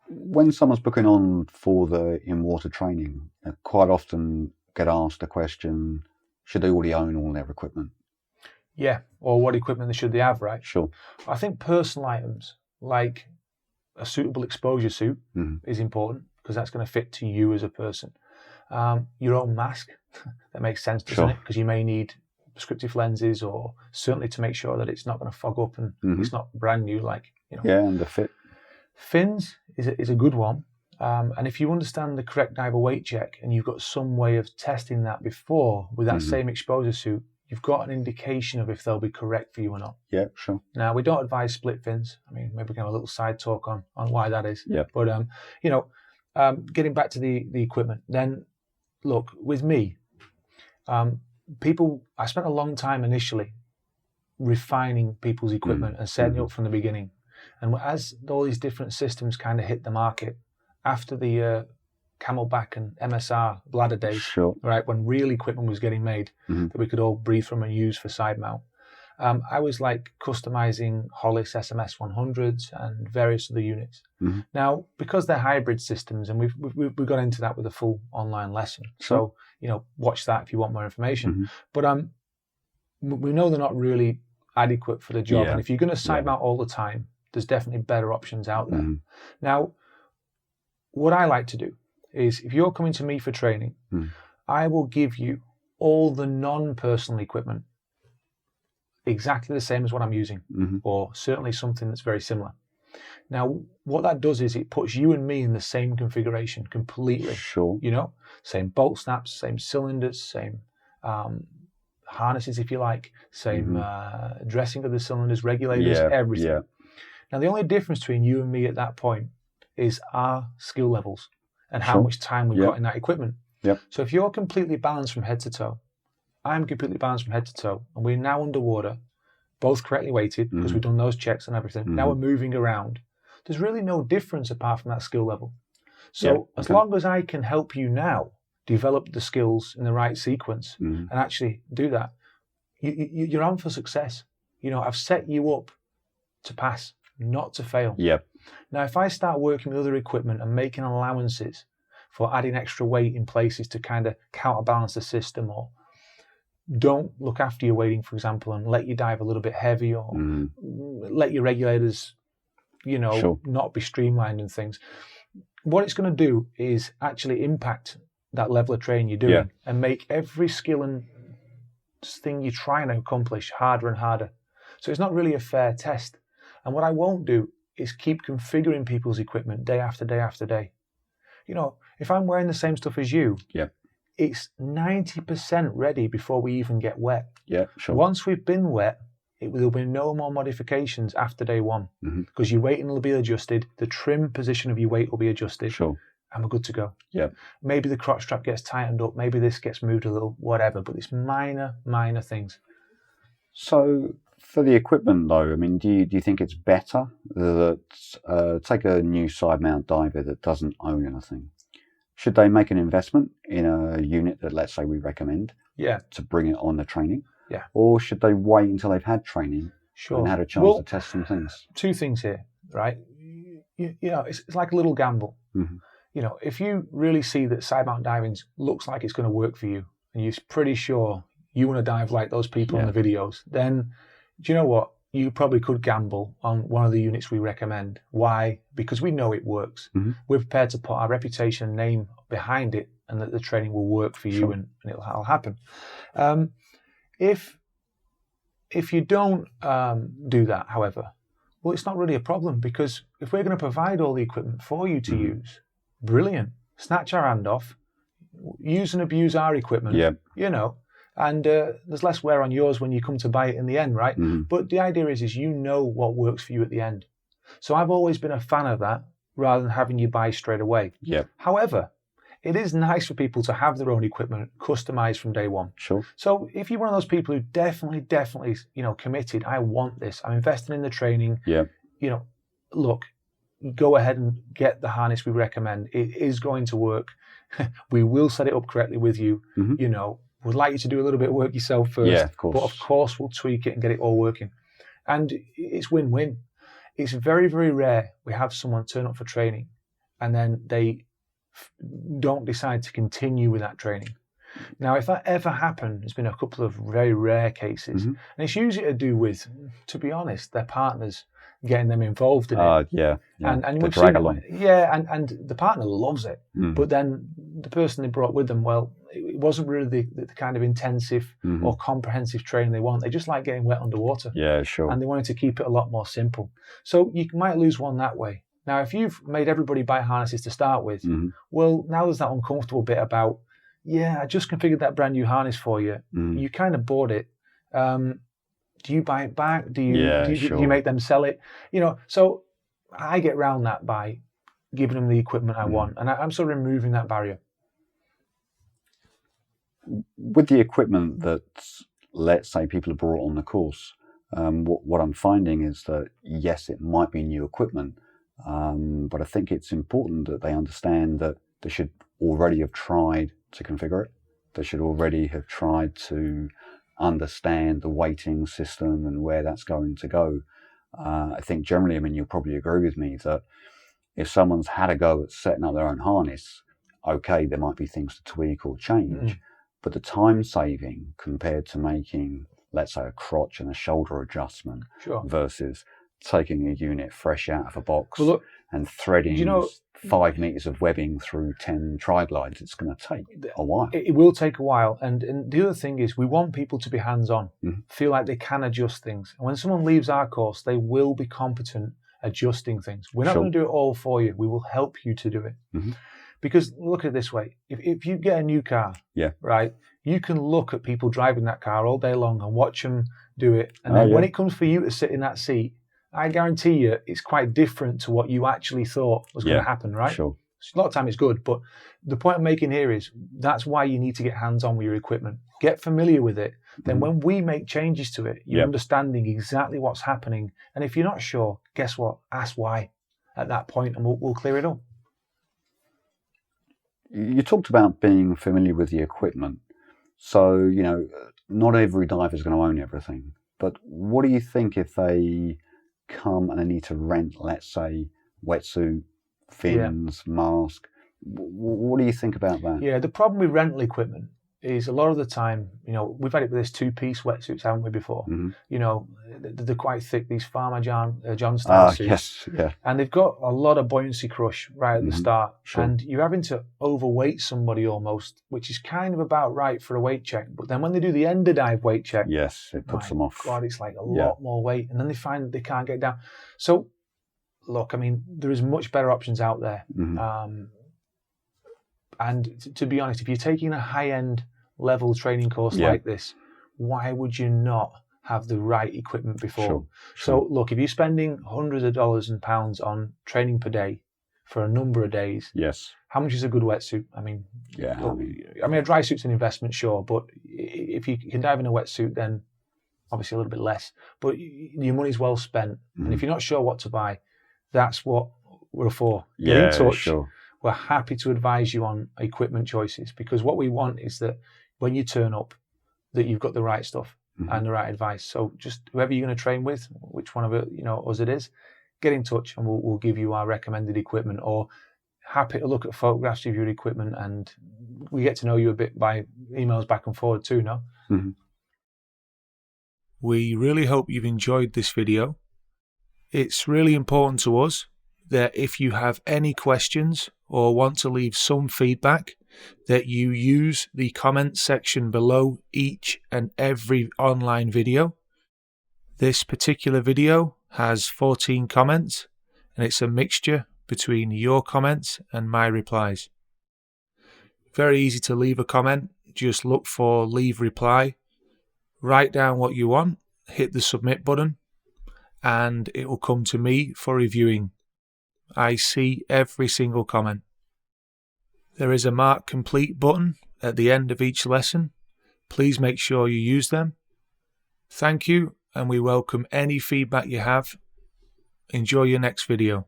When someone's booking on for the in-water training, I quite often get asked the question, should they already own all their equipment? Yeah, or what equipment should they have, right? Sure. I think personal items like a suitable exposure suit is important because that's going to fit to you as a person. Your own mask, that makes sense, doesn't it? Because you may need prescriptive lenses, or certainly to make sure that it's not going to fog up and it's not brand new, like, Yeah, and the fit. Fins is a good one. And if you understand the correct diver weight check and you've got some way of testing that before with that same exposure suit, you've got an indication of if they'll be correct for you or not. Yeah, sure. Now, we don't advise split fins. I mean, maybe we can have a little side talk on why that is. Yeah. But, getting back to the equipment, then look, with me, I spent a long time initially refining people's equipment and setting it up from the beginning. And as all these different systems kind of hit the market, after the Camelback and MSR bladder days, right, when real equipment was getting made that we could all breathe from and use for side mount, I was like customizing Hollis SMS 100s and various other units. Now, because they're hybrid systems, and we've got into that with a full online lesson, so watch that if you want more information. But we know they're not really adequate for the job, and if you're going to side mount all the time, there's definitely better options out there. Now, what I like to do is, if you're coming to me for training, I will give you all the non-personal equipment exactly the same as what I'm using, or certainly something that's very similar. Now, what that does is it puts you and me in the same configuration completely. Sure. Same bolt snaps, same cylinders, same harnesses, if you like, same dressing of the cylinders, regulators, everything. Yeah. Now, the only difference between you and me at that point is our skill levels and how much time we've got in that equipment. So if you're completely balanced from head to toe, I'm completely balanced from head to toe, and we're now underwater, both correctly weighted because we've done those checks and everything. Now we're moving around. There's really no difference apart from that skill level. So as long as I can help you now develop the skills in the right sequence and actually do that, you're on for success. I've set you up to pass, not to fail. Now, if I start working with other equipment and making allowances for adding extra weight in places to kind of counterbalance the system, or don't look after your weighting, for example, and let you dive a little bit heavy, or let your regulators, not be streamlined and things, what it's going to do is actually impact that level of training you're doing and make every skill and thing you're trying to accomplish harder and harder. So it's not really a fair test. And what I won't do is keep configuring people's equipment day after day after day. If I'm wearing the same stuff as you, it's 90% ready before we even get wet. Once we've been wet, there'll be no more modifications after day one, because your weighting will be adjusted, the trim position of your weight will be adjusted, and we're good to go. Maybe the crotch strap gets tightened up, maybe this gets moved a little, whatever, but it's minor things. So for the equipment though, I mean, do you think it's better that, take a new side mount diver that doesn't own anything, should they make an investment in a unit that, let's say, we recommend to bring it on the training? Or should they wait until they've had training and had a chance to test some things? Two things here, right? It's like a little gamble. If you really see that side mount diving looks like it's going to work for you, and you're pretty sure you want to dive like those people in the videos, then do you know what? You probably could gamble on one of the units we recommend. Why? Because we know it works. We're prepared to put our reputation and name behind it, and that the training will work for you and it'll happen. If you don't do that, however, well, it's not really a problem, because if we're going to provide all the equipment for you to use, brilliant. Snatch our hand off, use and abuse our equipment, and there's less wear on yours when you come to buy it in the end, right? But the idea is what works for you at the end. So I've always been a fan of that, rather than having you buy straight away. However, it is nice for people to have their own equipment customized from day one. So if you're one of those people who definitely, committed, I want this, I'm investing in the training, look, go ahead and get the harness we recommend. It is going to work. We will set it up correctly with you. We'd like you to do a little bit of work yourself first, but of course we'll tweak it and get it all working. And it's win-win. It's very, very rare we have someone turn up for training and then they don't decide to continue with that training. Now, if that ever happened, there's been a couple of very rare cases, and it's usually to do with, to be honest, their partners getting them involved in it. And the drag along. And the partner loves it, but then the person they brought with them, well, it wasn't really the kind of intensive or comprehensive training they want. They just like getting wet underwater. Yeah, sure. And they wanted to keep it a lot more simple. So you might lose one that way. Now, if you've made everybody buy harnesses to start with, well, now there's that uncomfortable bit about, I just configured that brand new harness for you. You kind of bought it. Do you buy it back? Do you make them sell it? So I get around that by giving them the equipment I want, and I'm sort of removing that barrier. With the equipment that, let's say, people have brought on the course, what I'm finding is that, yes, it might be new equipment, but I think it's important that they understand that they should already have tried to configure it. They should already have tried to understand the weighting system and where that's going to go. I think generally, you'll probably agree with me that if someone's had a go at setting up their own harness, okay, there might be things to tweak or change, but the time saving compared to making, let's say, a crotch and a shoulder adjustment versus taking a unit fresh out of a box and threading 5 meters of webbing through 10 tri-glides, it's going to take a while. It will take a while. And the other thing is, we want people to be hands-on, feel like they can adjust things. And when someone leaves our course, they will be competent adjusting things. We're not going to do it all for you. We will help you to do it. Because look at it this way. If you get a new car, right, you can look at people driving that car all day long and watch them do it. And then when it comes for you to sit in that seat, I guarantee you it's quite different to what you actually thought was going to happen, right? Sure. A lot of time it's good, but the point I'm making here is that's why you need to get hands-on with your equipment. Get familiar with it. Then when we make changes to it, you're understanding exactly what's happening. And if you're not sure, guess what? Ask why at that point, and we'll clear it up. You talked about being familiar with the equipment. So, not every diver is going to own everything. But what do you think if they come and they need to rent, let's say, wetsuit, fins, mask? What do you think about that? Yeah, the problem with rental equipment is a lot of the time, we've had it with this two-piece wetsuits, haven't we, before? They're quite thick, these Farmer John style suits. And they've got a lot of buoyancy crush right at the start. And you're having to overweight somebody almost, which is kind of about right for a weight check. But then when they do the end of dive weight check, it puts them off. God, it's like a lot more weight. And then they find that they can't get down. So, look, there is much better options out there. And to be honest, if you're taking a high-end level training course like this, why would you not have the right equipment before? So look, if you're spending hundreds of dollars and pounds on training per day for a number of days, how much is a good wetsuit? A dry suit's an investment, sure, but if you can dive in a wetsuit, then obviously a little bit less. But your money's well spent. And if you're not sure what to buy, that's what we're for. Get in touch. We're happy to advise you on equipment choices, because what we want is that when you turn up, that you've got the right stuff and the right advice. So just whoever you're going to train with, which one of it, us it is, get in touch and we'll give you our recommended equipment, or happy to look at photographs of your equipment, and we get to know you a bit by emails back and forward too, no? We really hope you've enjoyed this video. It's really important to us that if you have any questions or want to leave some feedback, that you use the comment section below each and every online video. This particular video has 14 comments, and it's a mixture between your comments and my replies. Very easy to leave a comment. Just look for leave reply, write down what you want, hit the submit button, and it will come to me for reviewing. I see every single comment. There is a mark complete button at the end of each lesson. Please make sure you use them. Thank you, and we welcome any feedback you have. Enjoy your next video.